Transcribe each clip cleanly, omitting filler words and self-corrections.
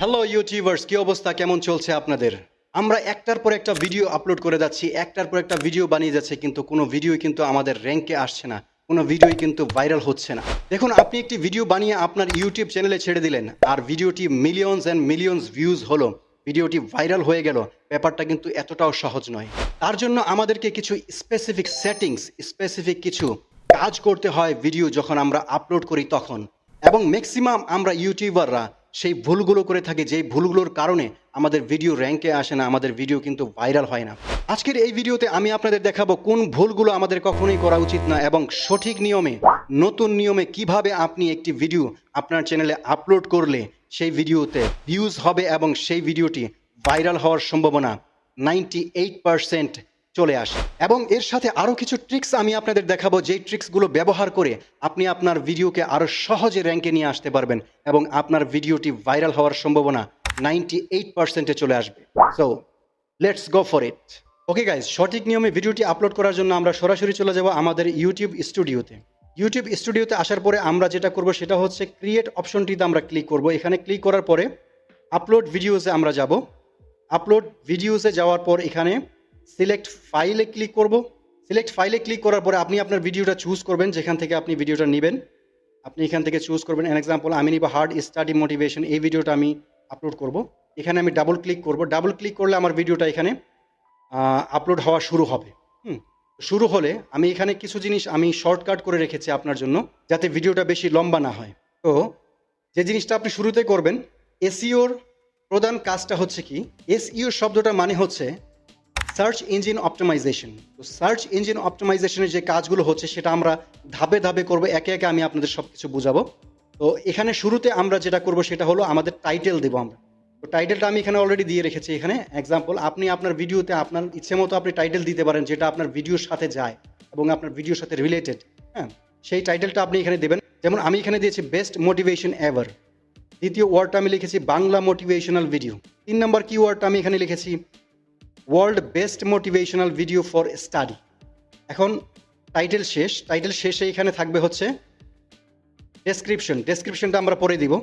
Hello YouTubers, কি অবস্থা, কেমন চলছে আপনাদের? আমরা একটার পর একটা ভিডিও আপলোড করে যাচ্ছি, একটার পর একটা ভিডিও বানিয়ে যাচ্ছে, কিন্তু কোনো ভিডিওই কিন্তু আমাদের র্যাঙ্কে আসছে না, কোনো ভিডিওই কিন্তু ভাইরাল হচ্ছে না। দেখুন, আপনি একটি ভিডিও বানিয়ে আপনার ইউটিউব চ্যানেলে ছেড়ে দিলেন, আর ভিডিওটি মিলিয়নস অ্যান্ড মিলিয়নস ভিউজ হলো, ভিডিওটি ভাইরাল হয়ে গেল। ব্যাপারটা কিন্তু এতটাও সহজ নয়। তার জন্য আমাদেরকে কিছু স্পেসিফিক সেটিংস, স্পেসিফিক কিছু কাজ করতে হয় ভিডিও যখন আমরা আপলোড করি তখন। এবং ম্যাক্সিমাম আমরা ইউটিউবাররা সেই ভুলগুলো করে থাকি, যেই ভুলগুলোর কারণে আমাদের ভিডিও র্যাঙ্কে আসে না, আমাদের ভিডিও কিন্তু ভাইরাল হয় না। আজকের এই ভিডিওতে আমি আপনাদের দেখাবো কোন ভুলগুলো আমাদের কখনোই করা উচিত না, এবং সঠিক নিয়মে, নতুন নিয়মে কিভাবে আপনি একটি ভিডিও আপনার চ্যানেলে আপলোড করলে সেই ভিডিওতে ভিউজ হবে এবং সেই ভিডিওটি ভাইরাল হওয়ার সম্ভাবনা 98% চলে আসে। এবং এর সাথে আরও কিছু ট্রিক্স আমি আপনাদের দেখাবো, যেই ট্রিক্সগুলো ব্যবহার করে আপনি আপনার ভিডিওকে আরও সহজে র্যাঙ্কে নিয়ে আসতে পারবেন এবং আপনার ভিডিওটি ভাইরাল হওয়ার সম্ভাবনা 98%-এ চলে আসবে। So let's go for it. Okay guys, সঠিক নিয়মে ভিডিওটি আপলোড করার জন্য আমরা সরাসরি চলে যাব আমাদের ইউটিউব স্টুডিওতে। ইউটিউব স্টুডিওতে আসার পরে আমরা যেটা করব সেটা হচ্ছে ক্রিয়েট অপশনটিতে আমরা ক্লিক করব। এখানে ক্লিক করার পরে আপলোড ভিডিওসে আমরা যাব। আপলোড ভিডিওসে যাওয়ার পর এখানে সিলেক্ট ফাইলে ক্লিক করব। সিলেক্ট ফাইলে ক্লিক করার পরে আপনি আপনার ভিডিওটা চুজ করবেন, যেখান থেকে আপনি ভিডিওটা নেবেন। আপনি এখান থেকে চুজ করবেন। এন এক্সাম্পল আমি নিব হার্ড স্টাডি মোটিভেশন, এই ভিডিওটা আমি আপলোড করব। এখানে আমি ডাবল ক্লিক করব। ডাবল ক্লিক করলে আমার ভিডিওটা এখানে আপলোড হওয়া শুরু হবে। শুরু হলে আমি এখানে কিছু জিনিস আমি শর্টকাট করে রেখেছি আপনার জন্য, যাতে ভিডিওটা বেশি লম্বা না হয়। তো যে জিনিসটা আপনি শুরুতে করবেন, এসইওর প্রধান কাজটা হচ্ছে কি, এসইও শব্দটা মানে হচ্ছে সার্চ ইঞ্জিন অপটিমাইজেশন। তো সার্চ ইঞ্জিন অপটিমাইজেশনের যে কাজগুলো হচ্ছে সেটা আমরা ধাপে ধাপে করব, একে একে আমি আপনাদের সব কিছু বুঝাবো। তো এখানে শুরুতে আমরা যেটা করব সেটা হলো আমাদের টাইটেল দেবো আমরা। তো টাইটেলটা আমি এখানে অলরেডি দিয়ে রেখেছি। এখানে এক্সাম্পল, আপনি আপনার ভিডিওতে আপনার ইচ্ছে মতো আপনি টাইটেল দিতে পারেন, যেটা আপনার ভিডিওর সাথে যায় এবং আপনার ভিডিওর সাথে রিলেটেড। হ্যাঁ, সেই টাইটেলটা আপনি এখানে দেবেন। যেমন আমি এখানে দিয়েছি বেস্ট মোটিভেশন এভার। দ্বিতীয় ওয়ার্ডটা আমি লিখেছি বাংলা মোটিভেশনাল ভিডিও। 3 নম্বর কিওয়ার্ডটা আমি এখানে লিখেছি world best motivational video for study. এখন টাইটেল শেষ। টাইটেল শেষে এখানে থাকবে হচ্ছে ডেসক্রিপশন। ডেসক্রিপশনটা আমরা পরে দিব।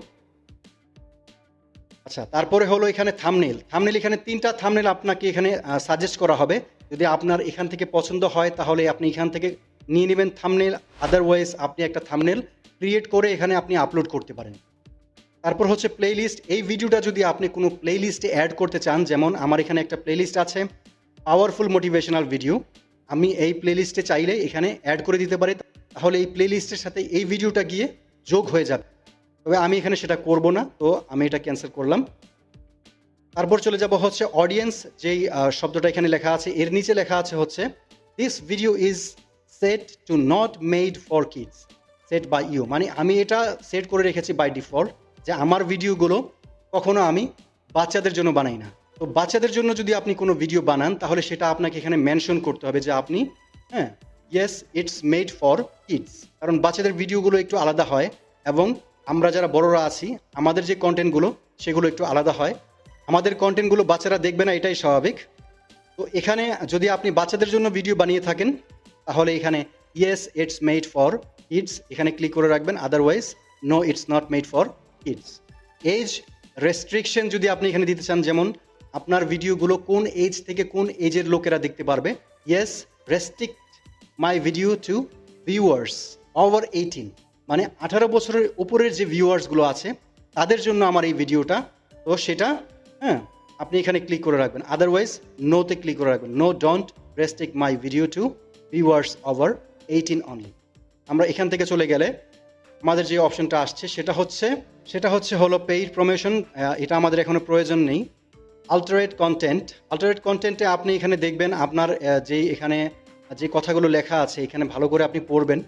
আচ্ছা, তারপরে হলো এখানে থাম্বনেল। থাম্বনেল এখানে 3টা থাম্বনেল আপনাকে এখানে সাজেস্ট করা হবে। যদি আপনার এখান থেকে পছন্দ হয় তাহলে আপনি এখান থেকে নিয়ে নেবেন থাম্বনেল, আদারওয়াইজ আপনি একটা থাম্বনেল ক্রিয়েট করে এখানে আপনি আপলোড করতে পারেন। তারপর হচ্ছে প্লেলিস্ট। এই ভিডিওটা যদি আপনি কোনো প্লেলিস্টে অ্যাড করতে চান, যেমন আমার এখানে একটা প্লেলিস্ট আছে পাওয়ারফুল মোটিভেশনাল ভিডিও, আমি এই প্লেলিস্টে চাইলে এখানে অ্যাড করে দিতে পারি। তাহলে এই প্লেলিস্টের সাথে এই ভিডিওটা গিয়ে যোগ হয়ে যাবে। তবে আমি এখানে সেটা করব না, তো আমি এটা ক্যান্সেল করলাম। তারপর চলে যাব হচ্ছে অডিয়েন্স। যেই শব্দটা এখানে লেখা আছে, এর নিচে লেখা আছে হচ্ছে this video is set to not made for kids, set by you. মানে আমি এটা সেট করে রেখেছি বাই ডিফল্ট যে আমার ভিডিওগুলো কখনো আমি বাচ্চাদের জন্য বানাই না। তো বাচ্চাদের জন্য যদি আপনি কোনো ভিডিও বানান তাহলে সেটা আপনাকে এখানে মেনশন করতে হবে যে আপনি, হ্যাঁ, yes it's made for kids. কারণ বাচ্চাদের ভিডিওগুলো একটু আলাদা হয় এবং আমরা যারা বড়রা আছি আমাদের যে কন্টেন্টগুলো সেগুলো একটু আলাদা হয়। আমাদের কন্টেন্টগুলো বাচ্চারা দেখবে না, এটাই স্বাভাবিক। তো এখানে যদি আপনি বাচ্চাদের জন্য ভিডিও বানিয়ে থাকেন তাহলে এখানে yes it's made for kids এখানে ক্লিক করে রাখবেন, otherwise no it's not made for kids. Age restriction যদি আপনি এখানে দিতে চান, যেমন আপনার ভিডিওগুলো কোন এজ থেকে কোন এজের লোকেরা দেখতে পারবে, yes restrict my video to viewers over 18, মানে 18 বছরের উপরের যে ভিউয়ার্সগুলো আছে তাদের জন্য আমার এই ভিডিওটা। তো সেটা, হ্যাঁ, আপনি এখানে ক্লিক করে রাখবেন, আদারওয়াইজ নোতে ক্লিক করে রাখবেন, no don't restrict my video to viewers over 18 only. আমরা এখান থেকে চলে গেলে আমাদের যে অপশনটা আসছে সেটা হচ্ছে হলো পেইড প্রমোশন। এটা আমাদের এখনো প্রয়োজন নেই। আল্টারেট কন্টেন্ট। আল্টারেট কন্টেন্টে আপনি এখানে দেখবেন আপনার যেই এখানে যে কথাগুলো লেখা আছে এখানে ভালো করে আপনি পড়বেন।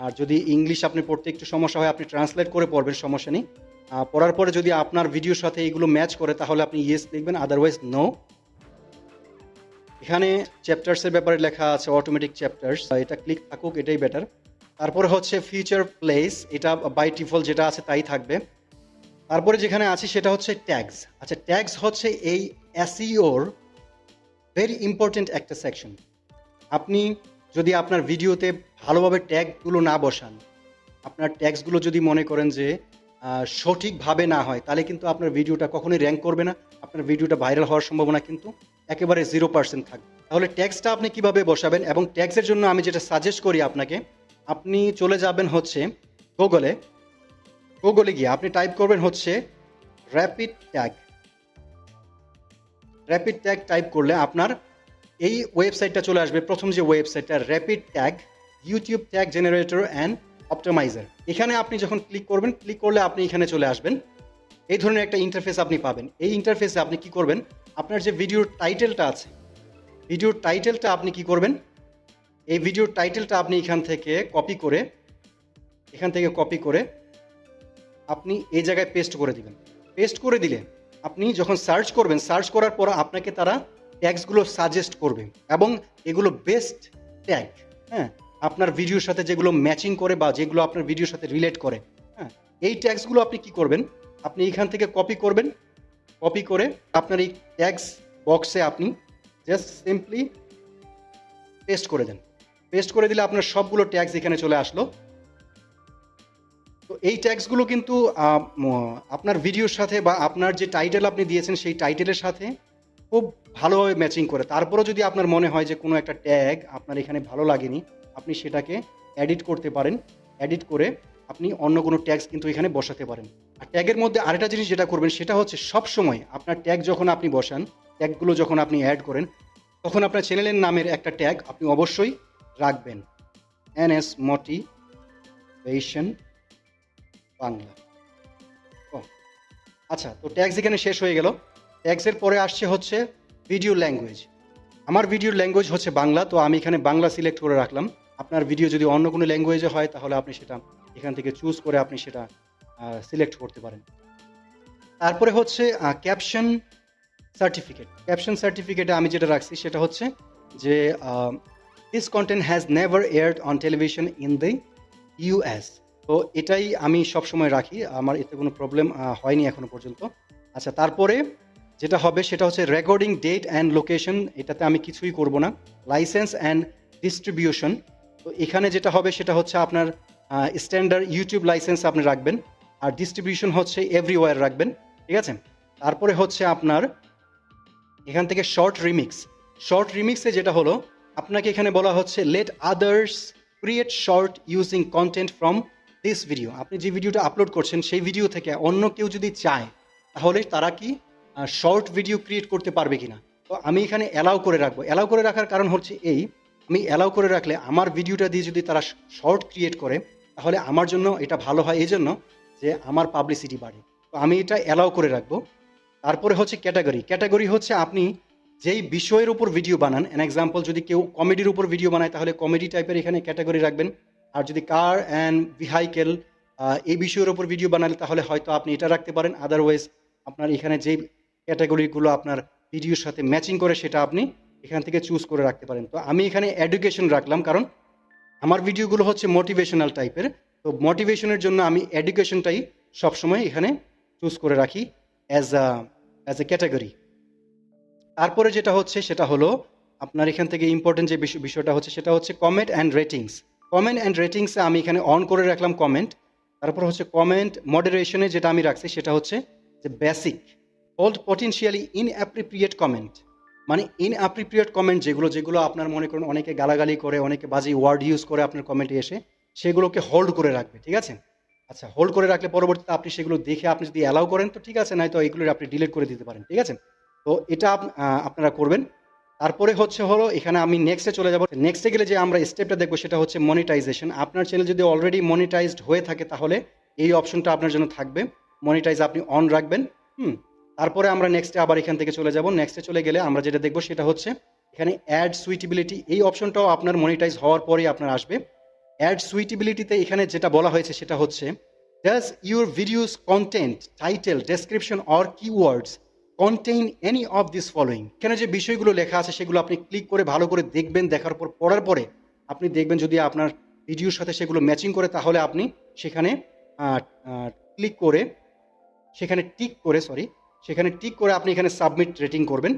আর যদি ইংলিশ আপনি পড়তে একটু সমস্যা হয় আপনি ট্রান্সলেট করে পড়বেন, সমস্যা নেই। পড়ার পরে যদি আপনার ভিডিওর সাথে এইগুলো ম্যাচ করে তাহলে আপনি ইয়েস লিখবেন, আদারওয়াইজ নো। এখানে চ্যাপ্টার্সের ব্যাপারে লেখা আছে অটোমেটিক চ্যাপ্টার্স, এটা ক্লিক থাকুক, এটাই বেটার। তারপরে হচ্ছে ফিউচার প্লেস, এটা বাই ডিফল্ট যেটা আছে তাই থাকবে। তারপরে যেখানে আছে সেটা হচ্ছে ট্যাগস। আচ্ছা, ট্যাগস হচ্ছে এই এসইওর ভেরি ইম্পর্টেন্ট একটা সেকশন। আপনি যদি আপনার ভিডিওতে ভালোভাবে ট্যাগগুলো না বসান, আপনার ট্যাগসগুলো যদি মনে করেন যে সঠিকভাবে না হয় তাহলে কিন্তু আপনার ভিডিওটা কখনোই র্যাঙ্ক করবে না, আপনার ভিডিওটা ভাইরাল হওয়ার সম্ভাবনা কিন্তু একেবারে 0% থাকবে। তাহলে ট্যাগসটা আপনি কিভাবে বসাবেন, এবং ট্যাগসের জন্য আমি যেটা সাজেস্ট করি আপনাকে, আপনি চলে যাবেন হচ্ছে গুগলে। গুগলে গিয়ে আপনি টাইপ করবেন হচ্ছে rapid tag. Rapid tag type করলে আপনার এই ওয়েবসাইটটা চলে আসবে। প্রথম যে ওয়েবসাইটটা rapid tag YouTube tag generator and optimiser, এখানে আপনি যখন ক্লিক করবেন, ক্লিক করলে আপনি এখানে চলে আসবেন। এই ধরনের একটা ইন্টারফেস আপনি পাবেন। এই ইন্টারফেসে আপনি কি করবেন, আপনার যে ভিডিওর টাইটেলটা আছে, ভিডিওর টাইটেলটা আপনি কি করবেন, এই ভিডিওর টাইটেলটা আপনি এখান থেকে কপি করে, আপনি এই জায়গায় পেস্ট করে দিবেন। পেস্ট করে দিলে আপনি যখন সার্চ করবেন, সার্চ করার পর আপনাকে তারা ট্যাগসগুলো সাজেস্ট করবে, এবং এগুলো বেস্ট ট্যাগ, হ্যাঁ, আপনার ভিডিওর সাথে যেগুলো ম্যাচিং করে বা যেগুলো আপনার ভিডিওর সাথে রিলেট করে, হ্যাঁ, এই ট্যাগসগুলো আপনি কি করবেন, আপনি এখান থেকে কপি করবেন। কপি করে আপনার এই ট্যাগস বক্সে আপনি জাস্ট সিম্পলি পেস্ট করে দেন। পেস্ট করে দিলে আপনার সবগুলো ট্যাগস এখানে চলে আসলো। তো এই ট্যাগসগুলো কিন্তু আপনার ভিডিওর সাথে বা আপনার যে টাইটেল আপনি দিয়েছেন সেই টাইটেলের সাথে খুব ভালোভাবে ম্যাচিং করে। তারপরেও যদি আপনার মনে হয় যে কোনো একটা ট্যাগ আপনার এখানে ভালো লাগেনি, আপনি সেটাকে এডিট করতে পারেন। এডিট করে আপনি অন্য কোনো ট্যাগস কিন্তু এখানে বসাতে পারেন। আর ট্যাগের মধ্যে আরেকটা জিনিস যেটা করবেন সেটা হচ্ছে সবসময় আপনার ট্যাগ যখন আপনি বসান, ট্যাগগুলো যখন আপনি অ্যাড করেন, তখন আপনার চ্যানেলের নামের একটা ট্যাগ আপনি অবশ্যই রাখবেন, NS মোটিভেশন বাংলা। ও আচ্ছা, তো ট্যাগস এখানে শেষ হয়ে গেল। ট্যাগসের পরে আসছে হচ্ছে ভিডিও ল্যাঙ্গুয়েজ। আমার ভিডিওর ল্যাঙ্গুয়েজ হচ্ছে বাংলা, তো আমি এখানে বাংলা সিলেক্ট করে রাখলাম। আপনার ভিডিও যদি অন্য কোনো ল্যাঙ্গুয়েজে হয় তাহলে আপনি সেটা এখান থেকে চুজ করে আপনি সেটা সিলেক্ট করতে পারেন। তারপরে হচ্ছে ক্যাপশন সার্টিফিকেট। ক্যাপশন সার্টিফিকেটে আমি যেটা রাখছি সেটা হচ্ছে যে this content has never aired on television in the US। তো এটাই আমি সবসময় রাখি, আমার এতে কোনো প্রবলেম হয়নি এখনো পর্যন্ত। আচ্ছা, তারপরে যেটা হবে সেটা হচ্ছে রেকর্ডিং ডেট অ্যান্ড লোকেশন, এটাতে আমি কিছুই করব না। লাইসেন্স অ্যান্ড ডিস্ট্রিবিউশন, তো এখানে যেটা হবে সেটা হচ্ছে আপনার স্ট্যান্ডার্ড ইউটিউব লাইসেন্স আপনি রাখবেন, আর ডিস্ট্রিবিউশন হচ্ছে এভরিওয়্যার রাখবেন, ঠিক আছে। তারপরে হচ্ছে আপনার এখান থেকে শর্ট রিমিক্স। শর্ট রিমিক্সে যেটা হলো আপনাকে এখানে বলা হচ্ছে let others create short using content from this video. আপনি যে ভিডিওটা আপলোড করছেন সেই ভিডিও থেকে অন্য কেউ যদি চায় তাহলে তারা কি শর্ট ভিডিও ক্রিয়েট করতে পারবে কিনা। তো আমি এখানে অ্যালাউ করে রাখবো। অ্যালাউ করে রাখার কারণ হচ্ছে এই, আমি অ্যালাউ করে রাখলে আমার ভিডিওটা দিয়ে যদি তারা শর্ট ক্রিয়েট করে তাহলে আমার জন্য এটা ভালো হয়, এই জন্য যে আমার পাবলিসিটি বাড়ে। তো আমি এটা অ্যালাউ করে রাখবো। তারপরে হচ্ছে ক্যাটাগরি। ক্যাটাগরি হচ্ছে আপনি যেই বিষয়ের উপর ভিডিও বানান, অ্যান এক্সাম্পল যদি কেউ কমেডির উপর ভিডিও বানায় তাহলে কমেডি টাইপের এখানে ক্যাটাগরি রাখবেন। আর যদি কার অ্যান্ড ভেহিকেল এই বিষয়ের উপর ভিডিও বানালে তাহলে হয়তো আপনি এটা রাখতে পারেন। আদারওয়াইজ আপনার এখানে যেই ক্যাটাগরিগুলো আপনার ভিডিওর সাথে ম্যাচিং করে সেটা আপনি এখান থেকে চুজ করে রাখতে পারেন। তো আমি এখানে এডুকেশন রাখলাম, কারণ আমার ভিডিওগুলো হচ্ছে মোটিভেশনাল টাইপের। তো মোটিভেশনের জন্য আমি এডুকেশনটাই সবসময় এখানে চুজ করে রাখি অ্যাজ এ ক্যাটাগরি। তারপরে যেটা হচ্ছে সেটা হলো আপনার এখান থেকে ইম্পর্টেন্ট যে বিষয়টা হচ্ছে সেটা হচ্ছে comment and ratings. Comment and রেটিংসে আমি এখানে অন করে রাখলাম কমেন্ট। তারপর হচ্ছে কমেন্ট মডারেশনে যেটা আমি রাখছি সেটা হচ্ছে যে বেসিক। হোল্ড পটেনশিয়ালি ইনঅ্যাপ্রিপ্রিয়েট কমেন্ট, মানে ইনঅ্যাপ্রিপ্রিয়েট কমেন্ট যেগুলো আপনার মনে করেন অনেকে গালাগালি করে, অনেকে বাজে ওয়ার্ড ইউজ করে আপনার কমেন্টে এসে, সেগুলোকে হোল্ড করে রাখবে, ঠিক আছে। আচ্ছা, হোল্ড করে রাখলে পরবর্তীতে আপনি সেগুলো দেখে আপনি যদি অ্যালাউ করেন তো ঠিক আছে, নয়তো এগুলো আপনি ডিলিট করে দিতে পারেন, ঠিক আছে। তো এটা আপনারা করবেন। তারপরে হলো এখানে আমি নেক্সটে চলে যাব। নেক্সটে গেলে যে আমরা স্টেপটা দেখবো সেটা হচ্ছে মনিটাইজেশন। আপনার চ্যানেল যদি অলরেডি মনিটাইজড হয়ে থাকে তাহলে এই অপশনটা আপনার জন্য থাকবে, মনিটাইজ আপনি অন রাখবেন। তারপরে আমরা নেক্সটে আবার এখান থেকে চলে যাব। নেক্সটে চলে গেলে আমরা যেটা দেখবো সেটা হচ্ছে এখানে অ্যাড সুইটেবিলিটি। এই অপশনটাও আপনার মনিটাইজ হওয়ার পরেই আপনার আসবে। অ্যাড সুইটেবিলিটিতে এখানে যেটা বলা হয়েছে সেটা হচ্ছে does your videos content title description or keywords contain any of this following. এখানে যে বিষয়গুলো লেখা আছে সেগুলো আপনি ক্লিক করে ভালো করে দেখবেন। দেখার পর পড়ার পরে আপনি দেখবেন যদি আপনার ভিডিওর সাথে সেগুলো ম্যাচিং করে তাহলে আপনি সেখানে ক্লিক করে সেখানে টিক করে আপনি এখানে সাবমিট রেটিং করবেন।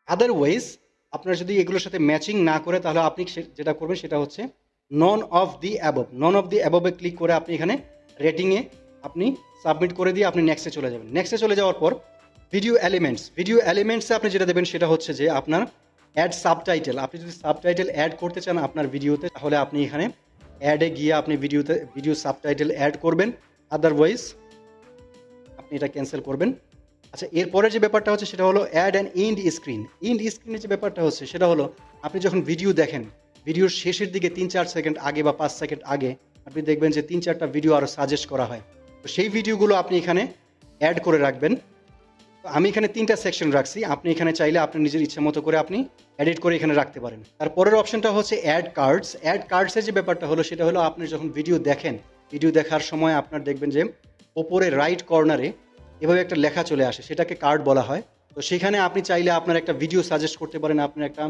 আদারওয়াইজ আপনার যদি এগুলোর সাথে ম্যাচিং না করে তাহলে আপনি যেটা করবেন সেটা হচ্ছে none of the above. None of the অ্যাবভে ক্লিক করে আপনি এখানে রেটিংয়ে আপনি সাবমিট করে দিয়ে আপনি নেক্সটে চলে যাবেন। নেক্সটে চলে যাওয়ার পর ভিডিও এলিমেন্টসে আপনি যেটা দেবেন সেটা হচ্ছে যে আপনার অ্যাড সাবটাইটেল। আপনি যদি সাবটাইটেল অ্যাড করতে চান আপনার ভিডিওতে, তাহলে আপনি এখানে অ্যাডে গিয়ে আপনি ভিডিও সাবটাইটেল অ্যাড করবেন, আদারওয়াইজ আপনি এটা ক্যান্সেল করবেন। আচ্ছা, এরপরের যে ব্যাপারটা হচ্ছে সেটা হলো অ্যাড অ্যান্ড ইন্ড স্ক্রিনের যে ব্যাপারটা হচ্ছে সেটা হলো আপনি যখন ভিডিও দেখেন, ভিডিওর শেষের দিকে ৩-৪ সেকেন্ড আগে বা ৫ সেকেন্ড আগে আপনি দেখবেন যে ৩-৪টা ভিডিও আরও সাজেস্ট করা হয়। তো সেই ভিডিওগুলো আপনি এখানে অ্যাড করে রাখবেন। তো আমি এখানে ৩টা সেকশন রাখছি, আপনি এখানে চাইলে আপনি নিজের ইচ্ছা মতো করে আপনি এডিট করে এখানে রাখতে পারেন। তারপরের অপশনটা হচ্ছে অ্যাড কার্ডসের যে ব্যাপারটা হলো সেটা হলো আপনি যখন ভিডিও দেখেন, ভিডিও দেখার সময় আপনার দেখবেন যে ওপরে রাইট কর্নারে এভাবে একটা লেখা চলে আসে, সেটাকে কার্ড বলা হয়। তো সেখানে আপনি চাইলে আপনার একটা ভিডিও সাজেস্ট করতে পারেন, আপনার একটা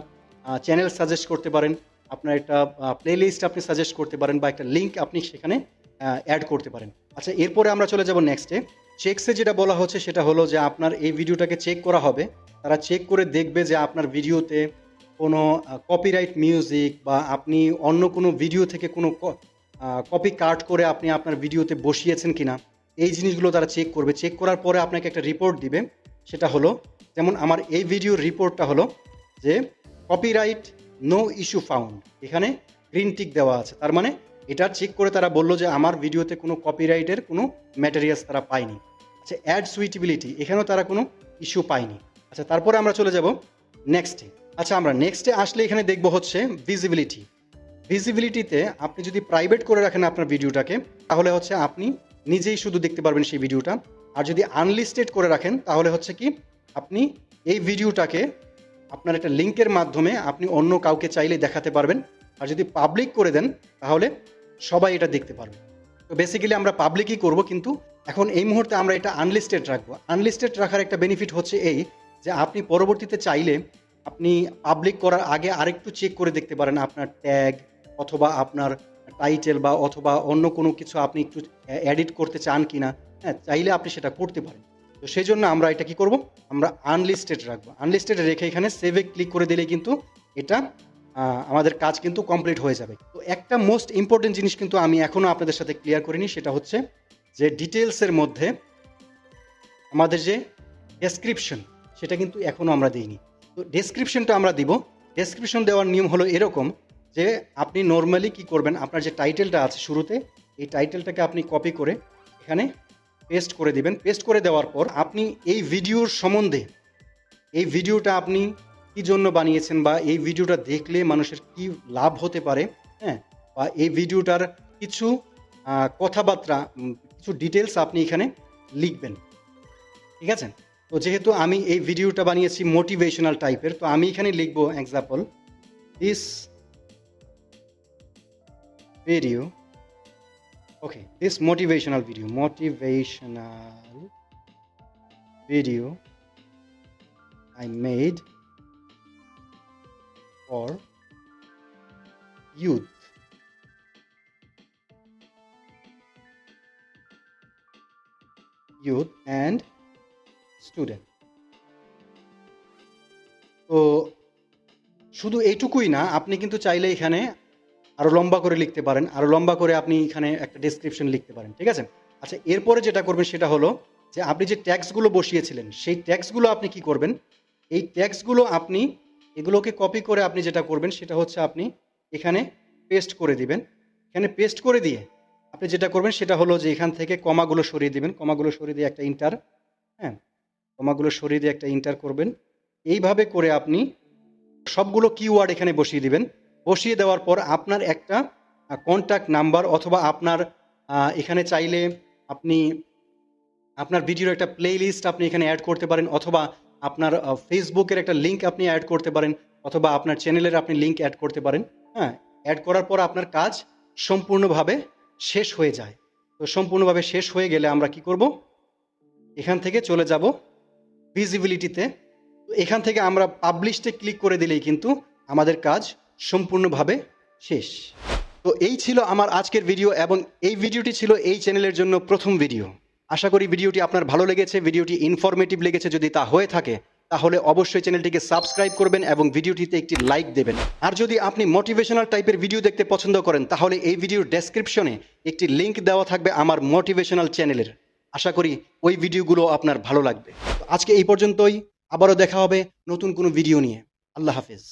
চ্যানেল সাজেস্ট করতে পারেন, আপনার একটা প্লেলিস্ট আপনি সাজেস্ট করতে পারেন, বা একটা লিঙ্ক আপনি সেখানে অ্যাড করতে পারেন। আচ্ছা, এরপরে আমরা চলে যাব নেক্সটে। চেকসে যেটা বলা হচ্ছে সেটা হলো যে আপনার এই ভিডিওটাকে চেক করা হবে। তারা চেক করে দেখবে যে আপনার ভিডিওতে কোনো কপিরাইট মিউজিক বা আপনি অন্য কোনো ভিডিও থেকে কোনো কপি কাট করে আপনি আপনার ভিডিওতে বসিয়েছেন কিনা, এই জিনিসগুলো তারা চেক করবে। চেক করার পরে আপনাকে একটা রিপোর্ট দিবে, সেটা হলো যেমন আমার এই ভিডিওর রিপোর্টটা হলো যে কপিরাইট নো ইস্যু ফাউন্ড, এখানে গ্রিন টিক দেওয়া আছে। তার মানে এটা চেক করে তারা বললো যে আমার ভিডিওতে কোনো কপিরাইটের কোনো ম্যাটেরিয়ালস তারা পায়নি। আচ্ছা, অ্যাড সুইটেবিলিটি, এখানেও তারা কোনো ইস্যু পায়নি। আচ্ছা, তারপরে আমরা চলে যাব নেক্সটে। আচ্ছা, আমরা নেক্সটে আসলে এখানে দেখব হচ্ছে ভিজিবিলিটিতে আপনি যদি প্রাইভেট করে রাখেন আপনার ভিডিওটাকে, তাহলে হচ্ছে আপনি নিজেই শুধু দেখতে পারবেন সেই ভিডিওটা। আর যদি আনলিস্টেড করে রাখেন তাহলে হচ্ছে কি আপনি এই ভিডিওটাকে আপনার একটা লিঙ্কের মাধ্যমে আপনি অন্য কাউকে চাইলে দেখাতে পারবেন। আর যদি পাবলিক করে দেন তাহলে সবাই এটা দেখতে পারবে। তো বেসিক্যালি আমরা পাবলিকই করব, কিন্তু এখন এই মুহূর্তে আমরা এটা আনলিস্টেড রাখবো। আনলিস্টেড রাখার একটা বেনিফিট হচ্ছে এই যে আপনি পরবর্তীতে চাইলে আপনি পাবলিক করার আগে আরেকটু চেক করে দেখতে পারেন আপনার ট্যাগ অথবা আপনার টাইটেল বা অথবা অন্য কোনো কিছু আপনি একটু এডিট করতে চান কিনা। হ্যাঁ, চাইলে আপনি সেটা করতে পারেন। তো সেই জন্য আমরা এটা কি করব, আমরা আনলিস্টেড রাখবো। আনলিস্টেড রেখে এখানে সেভে ক্লিক করে দিলে কিন্তু এটা আমাদের কাজ কিন্তু কমপ্লিট হয়ে যাবে। তো একটা মোস্ট ইম্পর্টেন্ট জিনিস কিন্তু আমি এখনও আপনাদের সাথে ক্লিয়ার করিনি, সেটা হচ্ছে যে ডিটেলসের মধ্যে আমাদের যে ডেসক্রিপশন সেটা কিন্তু এখনও আমরা দিইনি। তো ডেসক্রিপশনটা আমরা দিব। ডেসক্রিপশন দেওয়ার নিয়ম হলো এরকম যে আপনি নর্মালি কি করবেন, আপনার যে টাইটেলটা আছে শুরুতে, এই টাইটেলটাকে আপনি কপি করে এখানে পেস্ট করে দিবেন। পেস্ট করে দেওয়ার পর আপনি এই ভিডিওর সম্বন্ধে, এই ভিডিওটা আপনি কী জন্য বানিয়েছেন বা এই ভিডিওটা দেখলে মানুষের কি লাভ হতে পারে, হ্যাঁ, বা এই ভিডিওটার কিছু কথাবার্তা, কিছু ডিটেলস আপনি এখানে লিখবেন। ঠিক আছে? তো যেহেতু আমি এই ভিডিওটা বানিয়েছি মোটিভেশনাল টাইপের, তো আমি এখানে লিখবো example this video, okay, this motivational video I made for youth. And student. তো শুধু এইটুকুই না, আপনি কিন্তু চাইলে এখানে আরও লম্বা করে লিখতে পারেন, আরও লম্বা করে আপনি এখানে একটা ডেসক্রিপশন লিখতে পারেন। ঠিক আছে? আচ্ছা, এরপরে যেটা করবেন সেটা হলো যে আপনি যে ট্যাক্সগুলো বসিয়েছিলেন সেই ট্যাক্সগুলো আপনি কি করবেন, এই ট্যাক্সগুলো আপনি এগুলোকে কপি করে আপনি যেটা করবেন সেটা হচ্ছে আপনি এখানে পেস্ট করে দিবেন। এখানে পেস্ট করে দিয়ে আপনি যেটা করবেন সেটা হলো যে এখান থেকে কমাগুলো সরিয়ে দিবেন। কমাগুলো সরিয়ে দিয়ে একটা ইন্টার, হ্যাঁ, কমাগুলো সরিয়ে দিয়ে একটা ইন্টার করবেন। এইভাবে করে আপনি সবগুলো কিওয়ার্ড এখানে বসিয়ে দিবেন। বসিয়ে দেওয়ার পর আপনার একটা কন্ট্যাক্ট নাম্বার অথবা আপনার এখানে চাইলে আপনি আপনার ভিডিওর একটা প্লেলিস্ট আপনি এখানে অ্যাড করতে পারেন, অথবা আপনার ফেসবুকের একটা লিঙ্ক আপনি অ্যাড করতে পারেন, অথবা আপনার চ্যানেলের আপনি লিঙ্ক অ্যাড করতে পারেন। হ্যাঁ, অ্যাড করার পর আপনার কাজ সম্পূর্ণভাবে শেষ হয়ে যায়। তো সম্পূর্ণভাবে শেষ হয়ে গেলে আমরা কি করব, এখান থেকে চলে যাব ভিজিবিলিটিতে। এখান থেকে আমরা পাবলিশে ক্লিক করে দিলেই কিন্তু আমাদের কাজ সম্পূর্ণভাবে শেষ। তো এই ছিল আমার আজকের ভিডিও, এবং এই ভিডিওটি ছিল এই চ্যানেলের জন্য প্রথম ভিডিও। আশা করি ভিডিওটি আপনার ভালো লেগেছে, ভিডিওটি ইনফরমেটিভ লেগেছে। যদি তা হয়ে থাকে তাহলে অবশ্যই চ্যানেলটিকে সাবস্ক্রাইব করবেন এবং ভিডিওটিতে একটি লাইক দেবেন। আর যদি আপনি মোটিভেশনাল টাইপের ভিডিও দেখতে পছন্দ করেন তাহলে এই ভিডিওর ডেসক্রিপশনে একটি লিংক দেওয়া থাকবে আমার মোটিভেশনাল চ্যানেলের। আশা করি ওই ভিডিওগুলো আপনার ভালো লাগবে। তো আজকে এই পর্যন্তই, আবারও দেখা হবে নতুন কোনো ভিডিও নিয়ে। আল্লাহ হাফেজ।